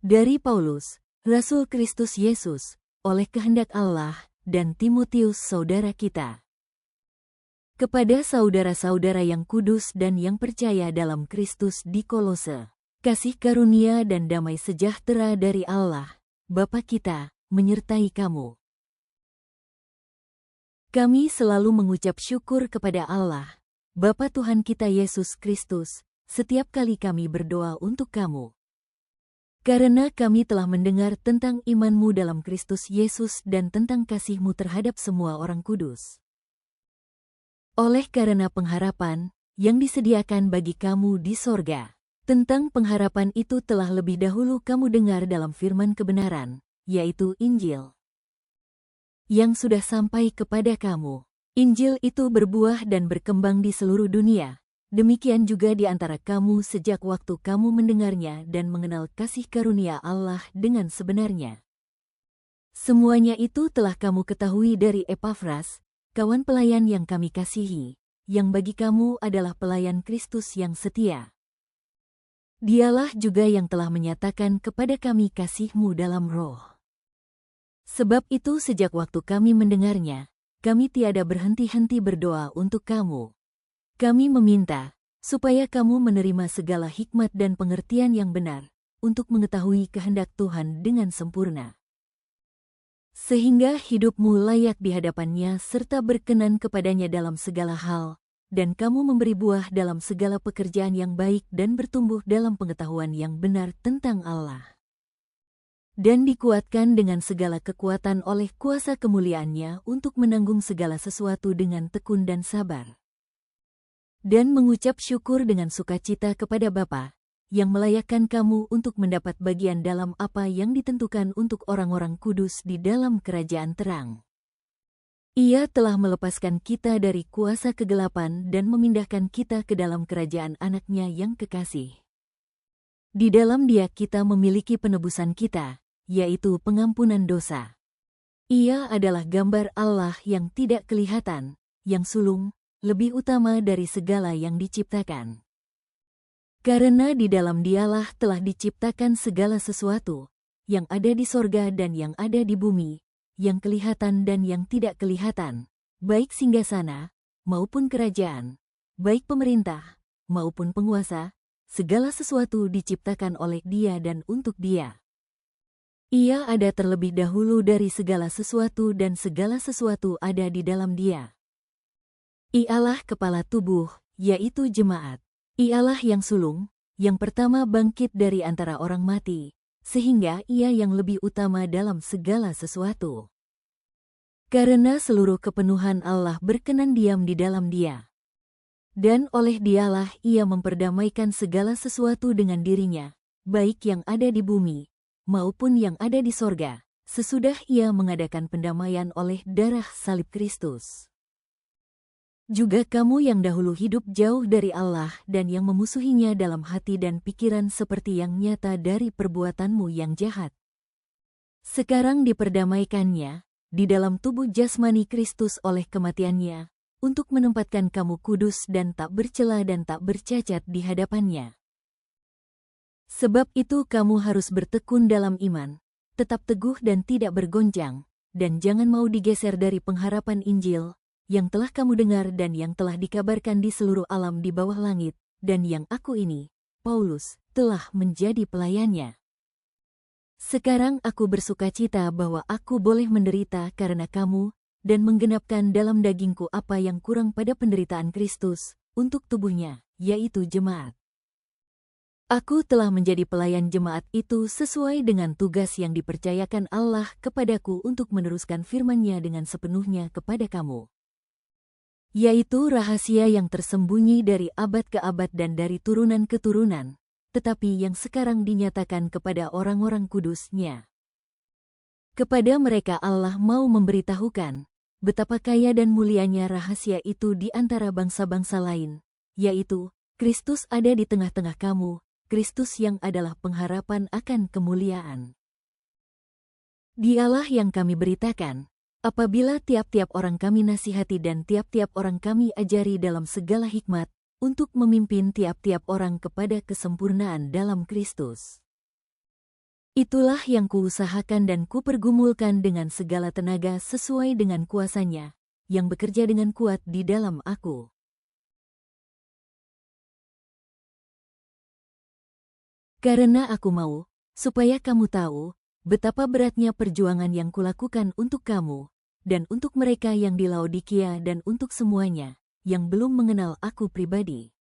Dari Paulus, Rasul Kristus Yesus, oleh kehendak Allah, dan Timotius saudara kita. Kepada saudara-saudara yang kudus dan yang percaya dalam Kristus di Kolose, kasih karunia dan damai sejahtera dari Allah, Bapa kita, menyertai kamu. Kami selalu mengucap syukur kepada Allah, Bapa Tuhan kita Yesus Kristus, setiap kali kami berdoa untuk kamu. Karena kami telah mendengar tentang imanmu dalam Kristus Yesus dan tentang kasihmu terhadap semua orang kudus. Oleh karena pengharapan yang disediakan bagi kamu di sorga, tentang pengharapan itu telah lebih dahulu kamu dengar dalam firman kebenaran, yaitu Injil, yang sudah sampai kepada kamu. Injil itu berbuah dan berkembang di seluruh dunia. Demikian juga di antara kamu sejak waktu kamu mendengarnya dan mengenal kasih karunia Allah dengan sebenarnya. Semuanya itu telah kamu ketahui dari Epafras, kawan pelayan yang kami kasihi, yang bagi kamu adalah pelayan Kristus yang setia. Dialah juga yang telah menyatakan kepada kami kasih-Mu dalam roh. Sebab itu sejak waktu kami mendengarnya, kami tiada berhenti-henti berdoa untuk kamu. Kami meminta, supaya kamu menerima segala hikmat dan pengertian yang benar, untuk mengetahui kehendak Tuhan dengan sempurna. Sehingga hidupmu layak di hadapannya serta berkenan kepadanya dalam segala hal, dan kamu memberi buah dalam segala pekerjaan yang baik dan bertumbuh dalam pengetahuan yang benar tentang Allah. Dan dikuatkan dengan segala kekuatan oleh kuasa kemuliaannya untuk menanggung segala sesuatu dengan tekun dan sabar. Dan mengucap syukur dengan sukacita kepada Bapa, yang melayakkan kamu untuk mendapat bagian dalam apa yang ditentukan untuk orang-orang kudus di dalam kerajaan terang. Ia telah melepaskan kita dari kuasa kegelapan dan memindahkan kita ke dalam kerajaan Anak-Nya yang kekasih. Di dalam Dia kita memiliki penebusan kita, yaitu pengampunan dosa. Ia adalah gambar Allah yang tidak kelihatan, yang sulung, lebih utama dari segala yang diciptakan. Karena di dalam Dialah telah diciptakan segala sesuatu, yang ada di sorga dan yang ada di bumi, yang kelihatan dan yang tidak kelihatan, baik singgasana, maupun kerajaan, baik pemerintah, maupun penguasa, segala sesuatu diciptakan oleh Dia dan untuk Dia. Ia ada terlebih dahulu dari segala sesuatu dan segala sesuatu ada di dalam Dia. Ialah kepala tubuh, yaitu jemaat. Ialah yang sulung, yang pertama bangkit dari antara orang mati, sehingga ia yang lebih utama dalam segala sesuatu. Karena seluruh kepenuhan Allah berkenan diam di dalam Dia. Dan oleh Dialah ia memperdamaikan segala sesuatu dengan dirinya, baik yang ada di bumi, maupun yang ada di sorga, sesudah ia mengadakan pendamaian oleh darah salib Kristus. Juga kamu yang dahulu hidup jauh dari Allah dan yang memusuhinya dalam hati dan pikiran seperti yang nyata dari perbuatanmu yang jahat. Sekarang diperdamaikannya, di dalam tubuh jasmani Kristus oleh kematiannya, untuk menempatkan kamu kudus dan tak bercela dan tak bercacat di hadapannya. Sebab itu kamu harus bertekun dalam iman, tetap teguh dan tidak bergoncang, dan jangan mau digeser dari pengharapan Injil, yang telah kamu dengar dan yang telah dikabarkan di seluruh alam di bawah langit, dan yang aku ini, Paulus, telah menjadi pelayannya. Sekarang aku bersukacita bahwa aku boleh menderita karena kamu, dan menggenapkan dalam dagingku apa yang kurang pada penderitaan Kristus, untuk tubuhnya, yaitu jemaat. Aku telah menjadi pelayan jemaat itu sesuai dengan tugas yang dipercayakan Allah kepadaku untuk meneruskan firman-Nya dengan sepenuhnya kepada kamu. Yaitu rahasia yang tersembunyi dari abad ke abad dan dari turunan ke turunan, tetapi yang sekarang dinyatakan kepada orang-orang kudus-Nya. Kepada mereka Allah mau memberitahukan, betapa kaya dan mulianya rahasia itu di antara bangsa-bangsa lain, yaitu, Kristus ada di tengah-tengah kamu, Kristus yang adalah pengharapan akan kemuliaan. Dialah yang kami beritakan, apabila tiap-tiap orang kami nasihati dan tiap-tiap orang kami ajari dalam segala hikmat, untuk memimpin tiap-tiap orang kepada kesempurnaan dalam Kristus. Itulah yang kuusahakan dan kupergumulkan dengan segala tenaga sesuai dengan kuasa-Nya, yang bekerja dengan kuat di dalam aku. Karena aku mau, supaya kamu tahu, betapa beratnya perjuangan yang kulakukan untuk kamu, dan untuk mereka yang di Laodikia dan untuk semuanya, yang belum mengenal aku pribadi.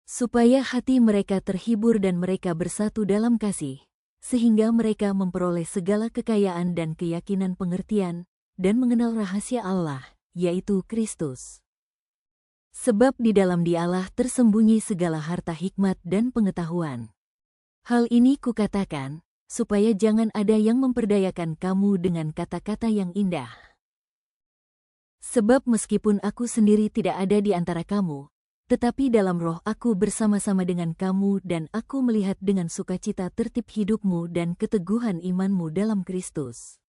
Supaya hati mereka terhibur dan mereka bersatu dalam kasih, sehingga mereka memperoleh segala kekayaan dan keyakinan pengertian, dan mengenal rahasia Allah, yaitu Kristus. Sebab di dalam Dialah tersembunyi segala harta hikmat dan pengetahuan. Hal ini kukatakan, supaya jangan ada yang memperdayakan kamu dengan kata-kata yang indah. Sebab meskipun aku sendiri tidak ada di antara kamu, tetapi dalam roh aku bersama-sama dengan kamu dan aku melihat dengan sukacita tertib hidupmu dan keteguhan imanmu dalam Kristus.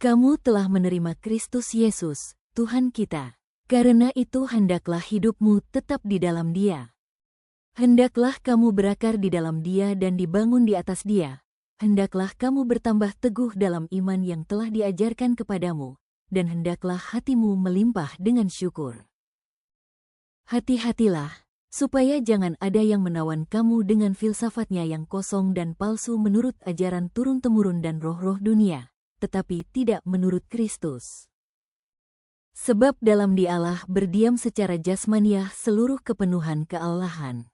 Kamu telah menerima Kristus Yesus, Tuhan kita. Karena itu hendaklah hidupmu tetap di dalam Dia. Hendaklah kamu berakar di dalam Dia dan dibangun di atas Dia. Hendaklah kamu bertambah teguh dalam iman yang telah diajarkan kepadamu, dan hendaklah hatimu melimpah dengan syukur. Hati-hatilah, supaya jangan ada yang menawan kamu dengan filsafatnya yang kosong dan palsu menurut ajaran turun-temurun dan roh-roh dunia, tetapi tidak menurut Kristus. Sebab dalam Dialah berdiam secara jasmaniah seluruh kepenuhan keallahan.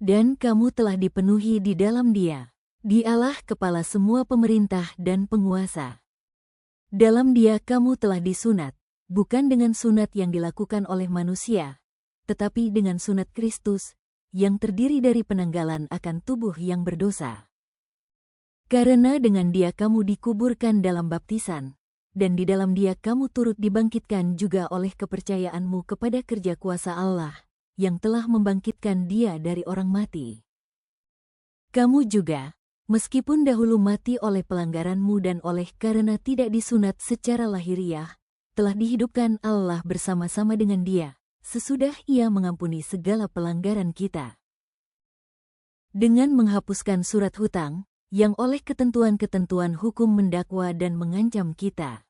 Dan kamu telah dipenuhi di dalam Dia. Dialah kepala semua pemerintah dan penguasa. Dalam Dia kamu telah disunat, bukan dengan sunat yang dilakukan oleh manusia, tetapi dengan sunat Kristus, yang terdiri dari penanggalan akan tubuh yang berdosa. Karena dengan Dia kamu dikuburkan dalam baptisan, dan di dalam Dia kamu turut dibangkitkan juga oleh kepercayaanmu kepada kerja kuasa Allah, yang telah membangkitkan Dia dari orang mati. Kamu juga, meskipun dahulu mati oleh pelanggaranmu dan oleh karena tidak disunat secara lahiriah, telah dihidupkan Allah bersama-sama dengan Dia, sesudah Ia mengampuni segala pelanggaran kita. Dengan menghapuskan surat hutang, yang oleh ketentuan-ketentuan hukum mendakwa dan mengancam kita.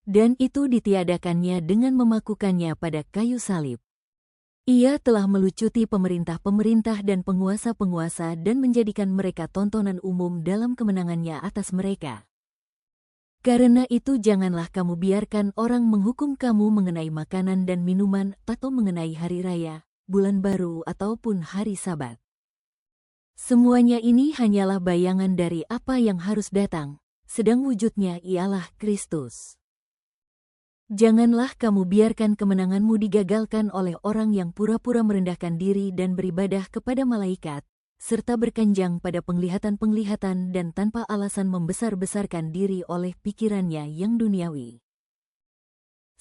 Dan itu ditiadakannya dengan memakukannya pada kayu salib. Ia telah melucuti pemerintah-pemerintah dan penguasa-penguasa dan menjadikan mereka tontonan umum dalam kemenangannya atas mereka. Karena itu janganlah kamu biarkan orang menghukum kamu mengenai makanan dan minuman atau mengenai hari raya, bulan baru ataupun hari Sabat. Semuanya ini hanyalah bayangan dari apa yang harus datang, sedang wujudnya ialah Kristus. Janganlah kamu biarkan kemenanganmu digagalkan oleh orang yang pura-pura merendahkan diri dan beribadah kepada malaikat, serta berkanjang pada penglihatan-penglihatan dan tanpa alasan membesar-besarkan diri oleh pikirannya yang duniawi.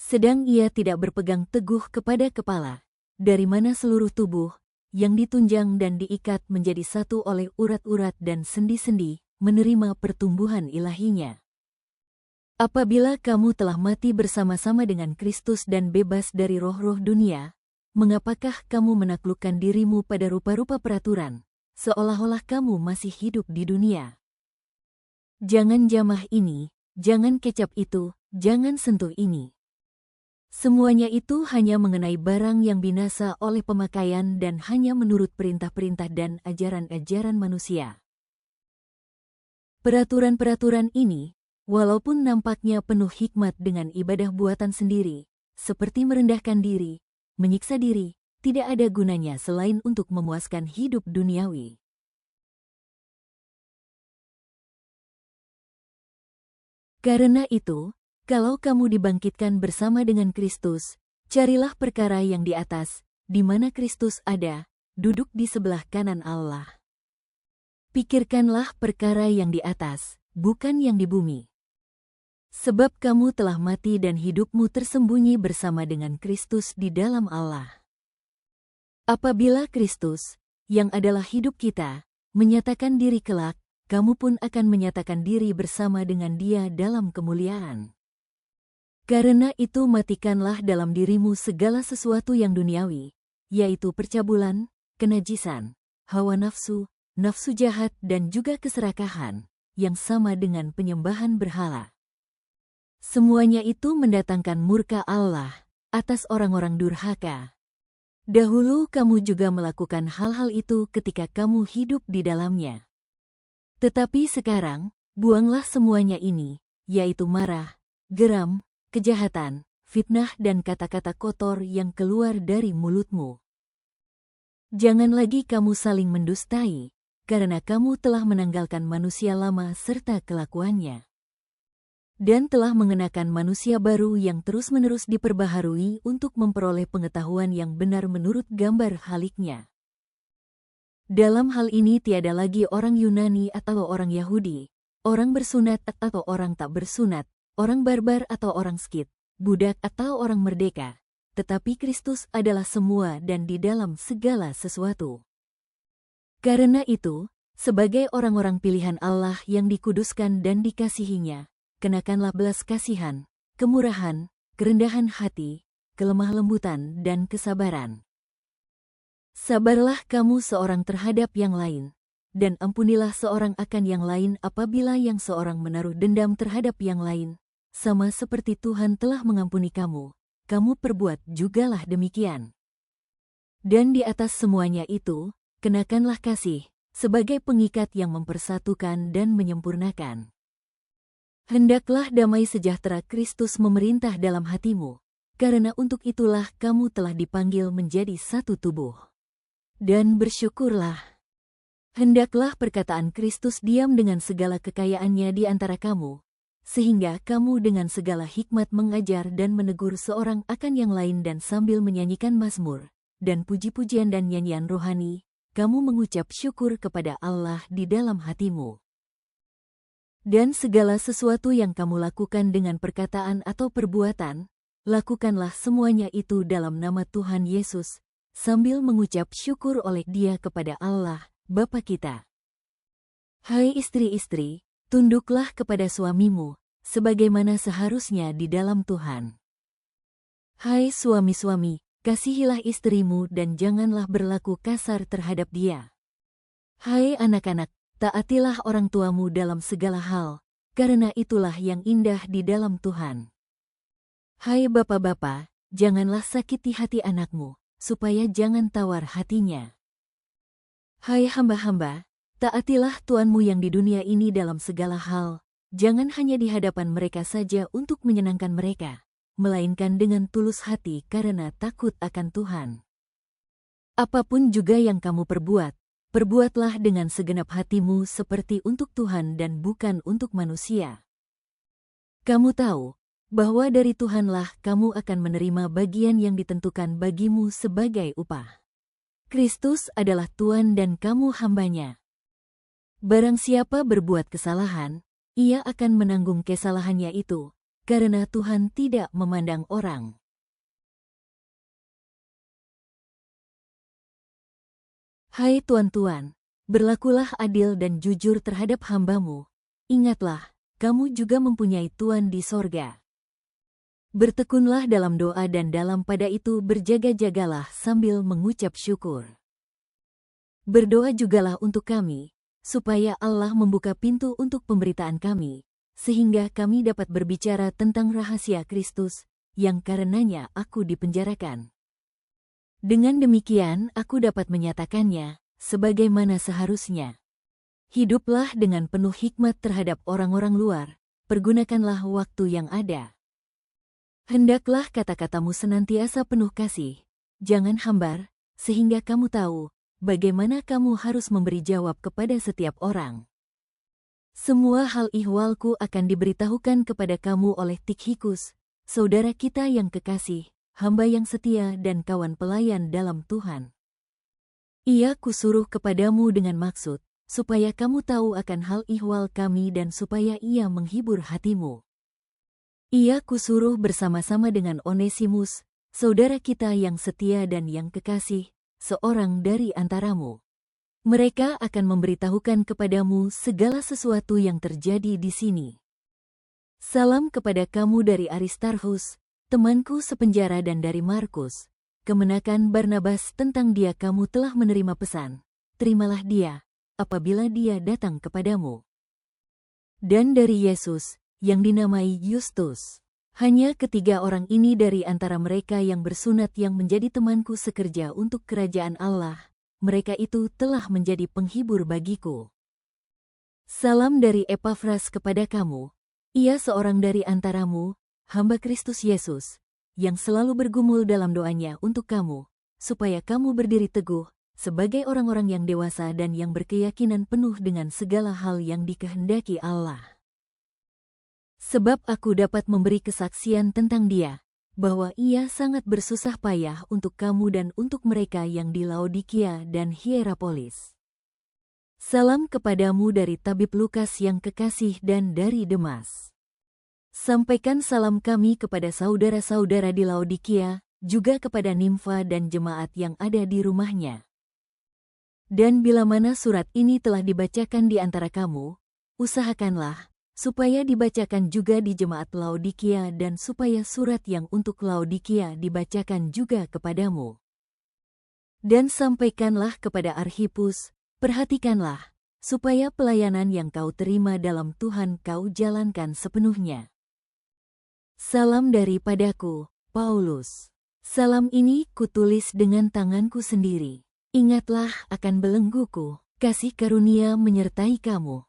Sedang ia tidak berpegang teguh kepada kepala, dari mana seluruh tubuh, yang ditunjang dan diikat menjadi satu oleh urat-urat dan sendi-sendi, menerima pertumbuhan ilahinya. Apabila kamu telah mati bersama-sama dengan Kristus dan bebas dari roh-roh dunia, mengapakah kamu menaklukkan dirimu pada rupa-rupa peraturan, seolah-olah kamu masih hidup di dunia? Jangan jamah ini, jangan kecap itu, jangan sentuh ini. Semuanya itu hanya mengenai barang yang binasa oleh pemakaian dan hanya menurut perintah-perintah dan ajaran-ajaran manusia. Peraturan-peraturan ini, walaupun nampaknya penuh hikmat dengan ibadah buatan sendiri, seperti merendahkan diri, menyiksa diri, tidak ada gunanya selain untuk memuaskan hidup duniawi. Karena itu, kalau kamu dibangkitkan bersama dengan Kristus, carilah perkara yang di atas, di mana Kristus ada, duduk di sebelah kanan Allah. Pikirkanlah perkara yang di atas, bukan yang di bumi. Sebab kamu telah mati dan hidupmu tersembunyi bersama dengan Kristus di dalam Allah. Apabila Kristus, yang adalah hidup kita, menyatakan diri kelak, kamu pun akan menyatakan diri bersama dengan Dia dalam kemuliaan. Karena itu matikanlah dalam dirimu segala sesuatu yang duniawi, yaitu percabulan, kenajisan, hawa nafsu, nafsu jahat dan juga keserakahan, yang sama dengan penyembahan berhala. Semuanya itu mendatangkan murka Allah atas orang-orang durhaka. Dahulu kamu juga melakukan hal-hal itu ketika kamu hidup di dalamnya. Tetapi sekarang, buanglah semuanya ini, yaitu marah, geram, kejahatan, fitnah dan kata-kata kotor yang keluar dari mulutmu. Jangan lagi kamu saling mendustai, karena kamu telah menanggalkan manusia lama serta kelakuannya, dan telah mengenakan manusia baru yang terus-menerus diperbaharui untuk memperoleh pengetahuan yang benar menurut gambar haliknya. Dalam hal ini tiada lagi orang Yunani atau orang Yahudi, orang bersunat atau orang tak bersunat, orang barbar atau orang Skit, budak atau orang merdeka, tetapi Kristus adalah semua dan di dalam segala sesuatu. Karena itu, sebagai orang-orang pilihan Allah yang dikuduskan dan dikasihinya, kenakanlah belas kasihan, kemurahan, kerendahan hati, kelemah lembutan dan kesabaran. Sabarlah kamu seorang terhadap yang lain, dan ampunilah seorang akan yang lain apabila yang seorang menaruh dendam terhadap yang lain, sama seperti Tuhan telah mengampuni kamu, kamu perbuat jugalah demikian. Dan di atas semuanya itu, kenakanlah kasih, sebagai pengikat yang mempersatukan dan menyempurnakan. Hendaklah damai sejahtera Kristus memerintah dalam hatimu, karena untuk itulah kamu telah dipanggil menjadi satu tubuh. Dan bersyukurlah. Hendaklah perkataan Kristus diam dengan segala kekayaannya di antara kamu, sehingga kamu dengan segala hikmat mengajar dan menegur seorang akan yang lain dan sambil menyanyikan mazmur, dan puji-pujian dan nyanyian rohani, kamu mengucap syukur kepada Allah di dalam hatimu. Dan segala sesuatu yang kamu lakukan dengan perkataan atau perbuatan, lakukanlah semuanya itu dalam nama Tuhan Yesus, sambil mengucap syukur oleh Dia kepada Allah, Bapa kita. Hai istri-istri, tunduklah kepada suamimu, sebagaimana seharusnya di dalam Tuhan. Hai suami-suami, kasihilah istrimu dan janganlah berlaku kasar terhadap dia. Hai anak-anak, taatilah orang tuamu dalam segala hal, karena itulah yang indah di dalam Tuhan. Hai bapak-bapak, janganlah sakiti hati anakmu, supaya jangan tawar hatinya. Hai hamba-hamba, taatilah tuanmu yang di dunia ini dalam segala hal, jangan hanya di hadapan mereka saja untuk menyenangkan mereka, melainkan dengan tulus hati karena takut akan Tuhan. Apapun juga yang kamu perbuat, perbuatlah dengan segenap hatimu seperti untuk Tuhan dan bukan untuk manusia. Kamu tahu bahwa dari Tuhanlah kamu akan menerima bagian yang ditentukan bagimu sebagai upah. Kristus adalah Tuhan dan kamu hambanya. Barang siapa berbuat kesalahan, ia akan menanggung kesalahannya itu, karena Tuhan tidak memandang orang. Hai tuan-tuan, berlakulah adil dan jujur terhadap hambamu. Ingatlah, kamu juga mempunyai Tuan di sorga. Bertekunlah dalam doa dan dalam pada itu berjaga-jagalah sambil mengucap syukur. Berdoa jugalah untuk kami, supaya Allah membuka pintu untuk pemberitaan kami, sehingga kami dapat berbicara tentang rahasia Kristus, yang karenanya aku dipenjarakan. Dengan demikian aku dapat menyatakannya, sebagaimana seharusnya. Hiduplah dengan penuh hikmat terhadap orang-orang luar, pergunakanlah waktu yang ada. Hendaklah kata-katamu senantiasa penuh kasih, jangan hambar, sehingga kamu tahu bagaimana kamu harus memberi jawab kepada setiap orang. Semua hal ihwalku akan diberitahukan kepada kamu oleh Tikhikus, saudara kita yang kekasih, hamba yang setia dan kawan pelayan dalam Tuhan. Ia kusuruh kepadamu dengan maksud, supaya kamu tahu akan hal ihwal kami dan supaya ia menghibur hatimu. Ia kusuruh bersama-sama dengan Onesimus, saudara kita yang setia dan yang kekasih, seorang dari antaramu. Mereka akan memberitahukan kepadamu segala sesuatu yang terjadi di sini. Salam kepada kamu dari Aristarchus, temanku sepenjara dan dari Markus. Kemenakan Barnabas tentang dia kamu telah menerima pesan. Terimalah dia, apabila Dia datang kepadamu. Dan dari Yesus, yang dinamai Yustus. Hanya ketiga orang ini dari antara mereka yang bersunat yang menjadi temanku sekerja untuk kerajaan Allah. Mereka itu telah menjadi penghibur bagiku. Salam dari Epafras kepada kamu. Ia seorang dari antaramu, hamba Kristus Yesus, yang selalu bergumul dalam doanya untuk kamu, supaya kamu berdiri teguh, sebagai orang-orang yang dewasa dan yang berkeyakinan penuh dengan segala hal yang dikehendaki Allah. Sebab aku dapat memberi kesaksian tentang Dia, bahwa Ia sangat bersusah payah untuk kamu dan untuk mereka yang di Laodikia dan Hierapolis. Salam kepadamu dari tabib Lukas yang kekasih dan dari Demas. Sampaikan salam kami kepada saudara-saudara di Laodikia, juga kepada Nimfa dan jemaat yang ada di rumahnya. Dan bila mana surat ini telah dibacakan di antara kamu, usahakanlah supaya dibacakan juga di jemaat Laodikia dan supaya surat yang untuk Laodikia dibacakan juga kepadamu. Dan sampaikanlah kepada Arhipus, perhatikanlah, supaya pelayanan yang kau terima dalam Tuhan kau jalankan sepenuhnya. Salam daripadaku, Paulus. Salam ini kutulis dengan tanganku sendiri. Ingatlah akan belengguku, kasih karunia menyertai kamu.